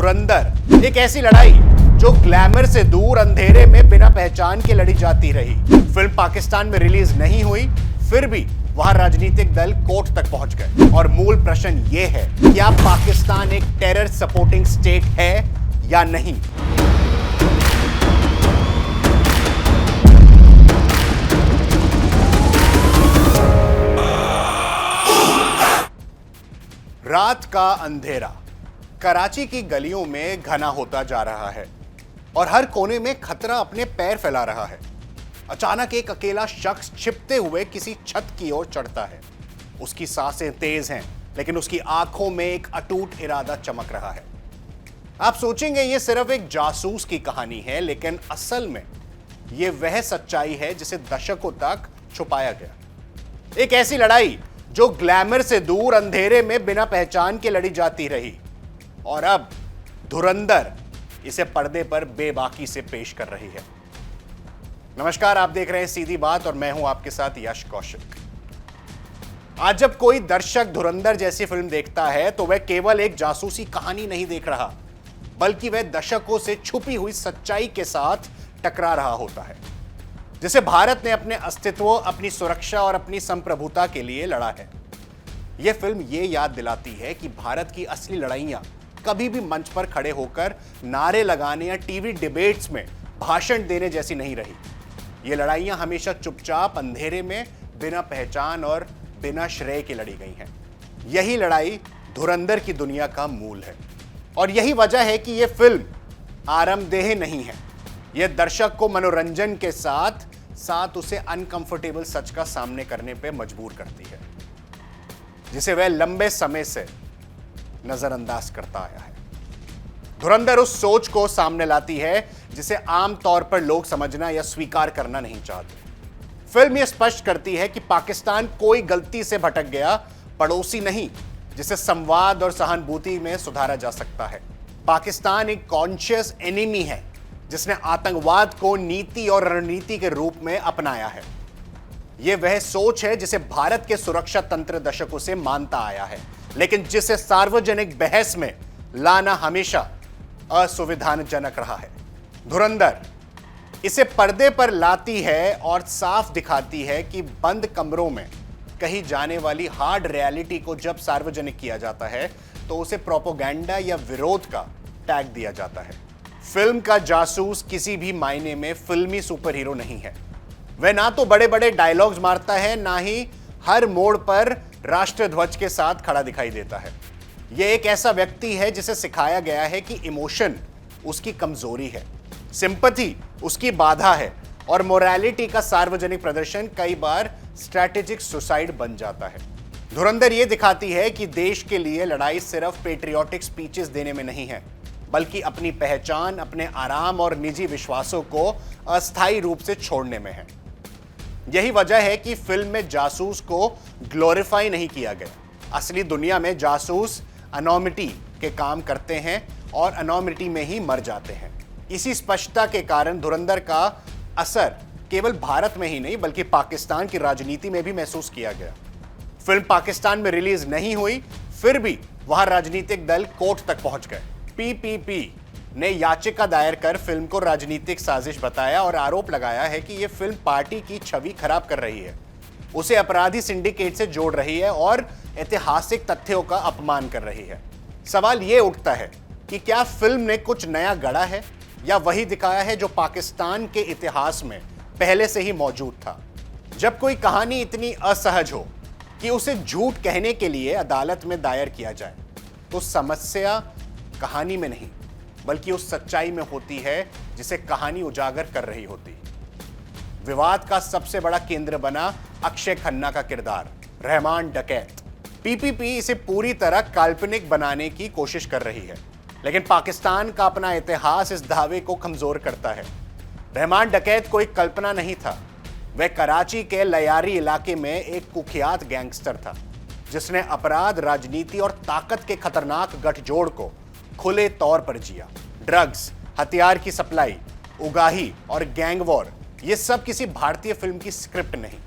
धुरंधर एक ऐसी लड़ाई जो ग्लैमर से दूर अंधेरे में बिना पहचान के लड़ी जाती रही। फिल्म पाकिस्तान में रिलीज नहीं हुई, फिर भी वहां राजनीतिक दल कोर्ट तक पहुंच गए। और मूल प्रश्न यह है, क्या पाकिस्तान एक टेरर सपोर्टिंग स्टेट है या नहीं? रात का अंधेरा कराची की गलियों में घना होता जा रहा है और हर कोने में खतरा अपने पैर फैला रहा है। अचानक एक अकेला शख्स छिपते हुए किसी छत की ओर चढ़ता है। उसकी सांसें तेज हैं, लेकिन उसकी आंखों में एक अटूट इरादा चमक रहा है। आप सोचेंगे यह सिर्फ एक जासूस की कहानी है, लेकिन असल में यह वह सच्चाई है जिसे दशकों तक छुपाया गया। एक ऐसी लड़ाई जो ग्लैमर से दूर अंधेरे में बिना पहचान के लड़ी जाती रही, और अब धुरंधर इसे पर्दे पर बेबाकी से पेश कर रही है। नमस्कार, आप देख रहे हैं सीधी बात और मैं हूं आपके साथ यश कौशिक। आज जब कोई दर्शक धुरंधर जैसी फिल्म देखता है तो वह केवल एक जासूसी कहानी नहीं देख रहा, बल्कि वह दशकों से छुपी हुई सच्चाई के साथ टकरा रहा होता है, जिसे भारत ने अपने अस्तित्व, अपनी सुरक्षा और अपनी संप्रभुता के लिए लड़ा है। यह फिल्म यह याद दिलाती है कि भारत की असली लड़ाइयां कभी भी मंच पर खड़े होकर नारे लगाने या टीवी डिबेट्स में भाषण देने जैसी नहीं रही। ये लड़ाइयां हमेशा चुपचाप अंधेरे में बिना पहचान और बिना श्रेय के लड़ी गई हैं। यही लड़ाई धुरंधर की दुनिया का मूल है, और यही वजह है कि यह फिल्म आरामदेह नहीं है। यह दर्शक को मनोरंजन के साथ साथ उसे अनकंफर्टेबल सच का सामने करने पर मजबूर करती है, जिसे वह लंबे समय से नजरअंदाज करता आया है। धुरंधर उस सोच को सामने लाती है जिसे आमतौर पर लोग समझना या स्वीकार करना नहीं चाहते। फिल्म यह स्पष्ट करती है कि पाकिस्तान कोई गलती से भटक गया पड़ोसी नहीं, जिसे संवाद और सहानुभूति में सुधारा जा सकता है। पाकिस्तान एक कॉन्शियस एनिमी है, जिसने आतंकवाद को नीति और रणनीति के रूप में अपनाया है। यह वह सोच है जिसे भारत के सुरक्षा तंत्र दशकों से मानता आया है, लेकिन जिसे सार्वजनिक बहस में लाना हमेशा असुविधाजनक रहा है। धुरंधर इसे पर्दे पर लाती है और साफ दिखाती है कि बंद कमरों में कही जाने वाली हार्ड रियलिटी को जब सार्वजनिक किया जाता है तो उसे प्रोपेगेंडा या विरोध का टैग दिया जाता है। फिल्म का जासूस किसी भी मायने में फिल्मी सुपर हीरो नहीं है। वह ना तो बड़े बड़े डायलॉग्स मारता है, ना ही हर मोड़ पर राष्ट्रध्वज के साथ खड़ा दिखाई देता है। यह एक ऐसा व्यक्ति है जिसे सिखाया गया है कि इमोशन उसकी कमजोरी है, सिंपैथी उसकी बाधा है, और मोरालिटी का सार्वजनिक प्रदर्शन कई बार स्ट्रैटेजिक सुसाइड बन जाता है। धुरंधर यह दिखाती है कि देश के लिए लड़ाई सिर्फ पेट्रियोटिक स्पीचेस देने में नहीं है, बल्कि अपनी पहचान, अपने आराम और निजी विश्वासों को अस्थायी रूप से छोड़ने में है। यही वजह है कि फिल्म में जासूस को ग्लोरीफाई नहीं किया गया। असली दुनिया में जासूस अनोमिटी के काम करते हैं और अनोमिटी में ही मर जाते हैं। इसी स्पष्टता के कारण धुरंधर का असर केवल भारत में ही नहीं, बल्कि पाकिस्तान की राजनीति में भी महसूस किया गया। फिल्म पाकिस्तान में रिलीज नहीं हुई, फिर भी वहां राजनीतिक दल कोर्ट तक पहुंच गए। पीपीपी ने याचिका दायर कर फिल्म को राजनीतिक साजिश बताया और आरोप लगाया है कि यह फिल्म पार्टी की छवि खराब कर रही है, उसे अपराधी सिंडिकेट से जोड़ रही है और ऐतिहासिक तथ्यों का अपमान कर रही है। सवाल यह उठता है कि क्या फिल्म ने कुछ नया गढ़ा है या वही दिखाया है जो पाकिस्तान के इतिहास में पहले से ही मौजूद था। जब कोई कहानी इतनी असहज हो कि उसे झूठ कहने के लिए अदालत में दायर किया जाए, तो समस्या कहानी में नहीं, बल्कि उस सच्चाई में होती है जिसे कहानी उजागर कर रही होती। विवाद का सबसे बड़ा केंद्र बना अक्षय खन्ना का किरदार, रहमान डकैत। पीपीपी इसे पूरी तरह काल्पनिक बनाने की कोशिश कर रही है, लेकिन पाकिस्तान का अपना इतिहास इस दावे को कमजोर करता है। रहमान डकैत कोई कल्पना नहीं था। वह कराची के लयारी इलाके में एक कुख्यात गैंगस्टर था, जिसने अपराध, राजनीति और ताकत के खतरनाक गठजोड़ को खुले तौर पर जिया। ड्रग्स, हथियार की सप्लाई, उगाही और गैंग वॉर, ये सब किसी भारतीय फिल्म की स्क्रिप्ट नहीं,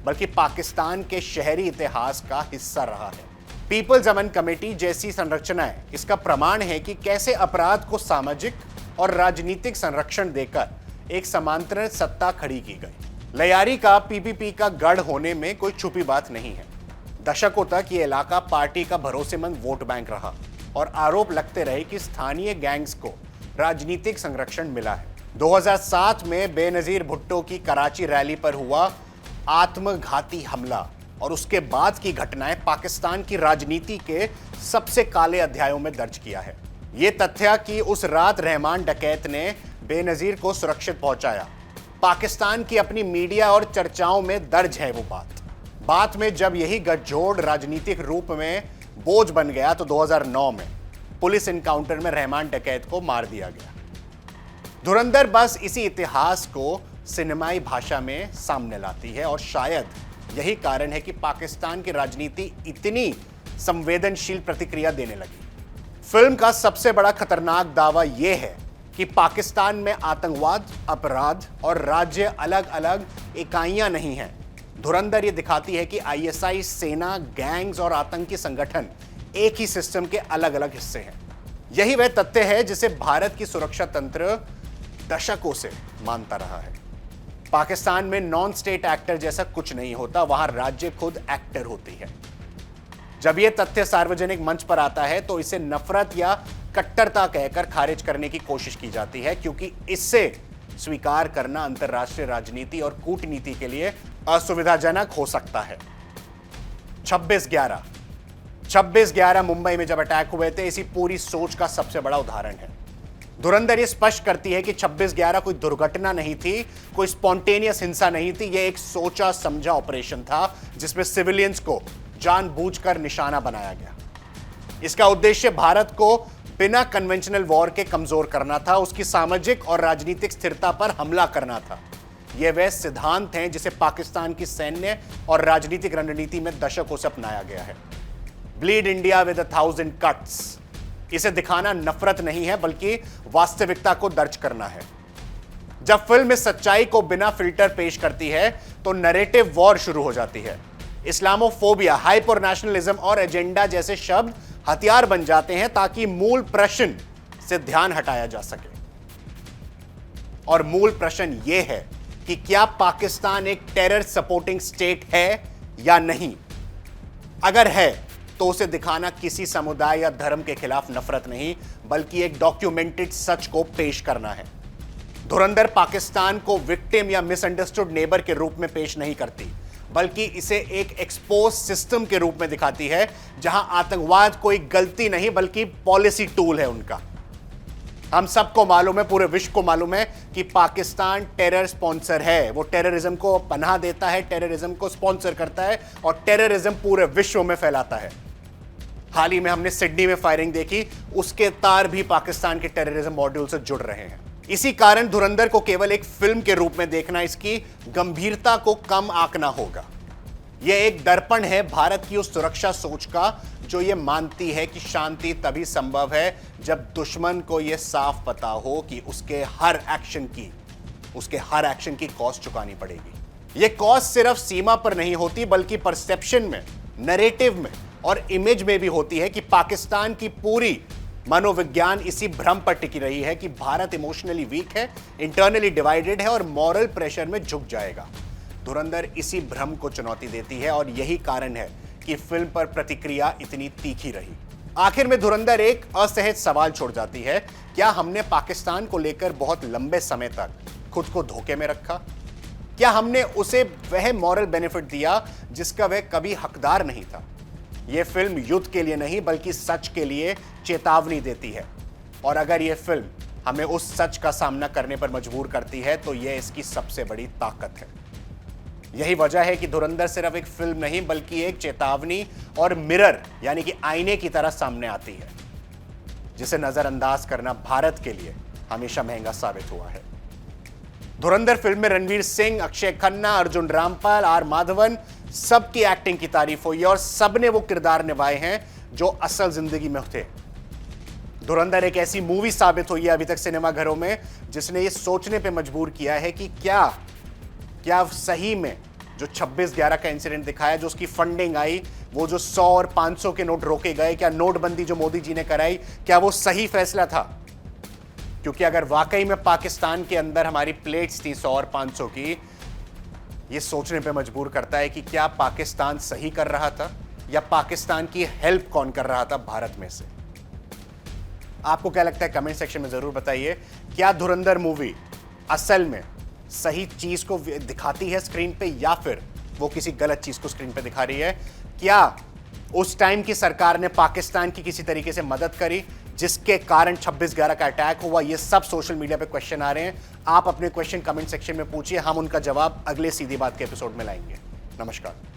बल्कि पाकिस्तान के शहरी इतिहास का हिस्सा रहा है। पीपल्स अमन कमेटी जैसी संरचनाएं इसका प्रमाण है कि कैसे अपराध को सामाजिक और राजनीतिक संरक्षण देकर एक समांतर सत्ता खड़ी की गई। लयारी का पीपीपी का गढ़ होने में कोई छुपी बात नहीं है। दशकों तक ये इलाका पार्टी का भरोसेमंद वोट बैंक रहा और आरोप लगते रहे कि स्थानीय गैंग्स को राजनीतिक संरक्षण मिला है। 2007 में बेनजीर भुट्टो की कराची रैली पर हुआ आत्मघाती हमला और उसके बाद की घटनाएं पाकिस्तान की राजनीति के सबसे काले अध्यायों में दर्ज किया है। यह तथ्य कि उस रात रहमान डकैत ने बेनजीर को सुरक्षित पहुंचाया, पाकिस्तान की अपनी मीडिया और चर्चाओं में दर्ज है। वो बात में जब यही गठजोड़ राजनीतिक रूप में बोझ बन गया तो 2009 में पुलिस इनकाउंटर में रहमान डकैत को मार दिया गया। धुरंधर बस इसी इतिहास को सिनेमाई भाषा में सामने लाती है और शायद यही कारण है कि पाकिस्तान की राजनीति इतनी संवेदनशील प्रतिक्रिया देने लगी। फिल्म का सबसे बड़ा खतरनाक दावा यह है कि पाकिस्तान में आतंकवाद, अपराध और राज्य अलग अलग इकाइयां नहीं हैं। धुरंधर ये दिखाती है कि आईएसआई, सेना, गैंग्स और आतंकी संगठन एक ही सिस्टम के अलग अलग हिस्से हैं। यही वह तथ्य है जिसे भारत की सुरक्षा तंत्र दशकों से मानता रहा है। पाकिस्तान में नॉन स्टेट एक्टर जैसा कुछ नहीं होता, वहां राज्य खुद एक्टर होती है। जब यह तथ्य सार्वजनिक मंच पर आता है तो इसे नफरत या कट्टरता कहकर खारिज करने की कोशिश की जाती है, क्योंकि इससे स्वीकार करना अंतर्राष्ट्रीय राजनीति और कूटनीति के लिए असुविधाजनक हो सकता है। 26/11 मुंबई में जब अटैक हुए थे, इसी पूरी सोच का सबसे बड़ा उदाहरण है। धुरंधर ये स्पष्ट करती है कि 26/11 कोई दुर्घटना नहीं थी, कोई स्पॉन्टेनियस हिंसा नहीं थी। यह एक सोचा समझा ऑपरेशन था जिसमें सिविलियंस को जानबूझकर निशाना बनाया गया। इसका उद्देश्य भारत को बिना कन्वेंशनल वॉर के कमजोर करना था, उसकी सामाजिक और राजनीतिक स्थिरता पर हमला करना था। यह वह सिद्धांत हैं जिसे पाकिस्तान की सैन्य और राजनीतिक रणनीति में दशकों से अपनाया गया है। ब्लीड इंडिया विद 1000 कट्स, इसे दिखाना नफरत नहीं है बल्कि वास्तविकता को दर्ज करना है। जब फिल्म इस सच्चाई को बिना फिल्टर पेश करती है तो नैरेटिव वॉर शुरू हो जाती है। इस्लामोफोबिया, हाइपर नेशनलिज्म और एजेंडा जैसे शब्द हथियार बन जाते हैं ताकि मूल प्रश्न से ध्यान हटाया जा सके। और मूल प्रश्न यह है कि क्या पाकिस्तान एक टेरर सपोर्टिंग स्टेट है या नहीं। अगर है तो उसे दिखाना किसी समुदाय या धर्म के खिलाफ नफरत नहीं, बल्कि एक डॉक्यूमेंटेड सच को पेश करना है। धुरंधर पाकिस्तान को विक्टिम या मिसअंडरस्टूड नेबर के रूप में पेश नहीं करती, बल्कि इसे एक एक्सपोज सिस्टम के रूप में दिखाती है, जहां आतंकवाद कोई गलती नहीं बल्कि पॉलिसी टूल है उनका। हम सबको मालूम है, पूरे विश्व को मालूम है कि पाकिस्तान टेरर स्पॉन्सर है। वो टेररिज्म को पनाह देता है, टेररिज्म को स्पॉन्सर करता है और टेररिज्म पूरे विश्व में फैलाता है। हाल ही में हमने सिडनी में फायरिंग देखी, उसके तार भी पाकिस्तान के टेररिज्म मॉड्यूल से जुड़ रहे हैं। इसी कारण धुरंधर को केवल एक फिल्म के रूप में देखना, इसकी गंभीरता को कम आंकना होगा। यह एक दर्पण है भारत की उस सुरक्षा सोच का जो यह मानती है कि शांति तभी संभव है जब दुश्मन को यह साफ पता हो कि उसके हर एक्शन की कॉस्ट चुकानी पड़ेगी। यह कॉस्ट सिर्फ सीमा पर नहीं होती बल्कि परसेप्शन में, नैरेटिव में और इमेज में भी होती है कि पाकिस्तान की पूरी मनोविज्ञान इसी भ्रम पर टिकी रही है कि भारत इमोशनली वीक है, इंटरनली डिवाइडेड है और मॉरल प्रेशर में झुक जाएगा। धुरंधर इसी भ्रम को चुनौती देती है और यही कारण है कि फिल्म पर प्रतिक्रिया इतनी तीखी रही। आखिर में धुरंधर एक असहज सवाल छोड़ जाती है, क्या हमने पाकिस्तान को लेकर बहुत लंबे समय तक खुद को धोखे में रखा? क्या हमने उसे वह मॉरल बेनिफिट दिया जिसका वह कभी हकदार नहीं था? यह फिल्म युद्ध के लिए नहीं बल्कि सच के लिए चेतावनी देती है, और अगर यह फिल्म हमें उस सच का सामना करने पर मजबूर करती है तो यह इसकी सबसे बड़ी ताकत है। यही वजह है कि धुरंधर सिर्फ एक फिल्म नहीं बल्कि एक चेतावनी और मिरर यानी कि आईने की तरह सामने आती है, जिसे नजरअंदाज करना भारत के लिए हमेशा महंगा साबित हुआ है। धुरंधर फिल्म में रणवीर सिंह, अक्षय खन्ना, अर्जुन रामपाल, आर माधवन सबकी एक्टिंग की तारीफ हुई और सबने वो किरदार निभाए हैं जो असल जिंदगी में थे। धुरंधर एक ऐसी मूवी साबित हुई है अभी तक सिनेमाघरों में जिसने ये सोचने पे मजबूर किया है कि क्या सही में जो 26/11 का इंसिडेंट दिखाया, जो उसकी फंडिंग आई, वो जो 100 और 500 के नोट रोके गए, क्या नोटबंदी जो मोदी जी ने कराई, क्या वो सही फैसला था? क्योंकि अगर वाकई में पाकिस्तान के अंदर हमारी प्लेट्स थी 100 और 500 की, ये सोचने पे मजबूर करता है कि क्या पाकिस्तान सही कर रहा था या पाकिस्तान की हेल्प कौन कर रहा था भारत में से। आपको क्या लगता है कमेंट सेक्शन में जरूर बताइए। क्या धुरंधर मूवी असल में सही चीज को दिखाती है स्क्रीन पे या फिर वो किसी गलत चीज को स्क्रीन पे दिखा रही है? क्या उस टाइम की सरकार ने पाकिस्तान की किसी तरीके से मदद करी जिसके कारण 26/11 का अटैक हुआ? ये सब सोशल मीडिया पे क्वेश्चन आ रहे हैं। आप अपने क्वेश्चन कमेंट सेक्शन में पूछिए, हम उनका जवाब अगले सीधी बात के एपिसोड में लाएंगे। नमस्कार।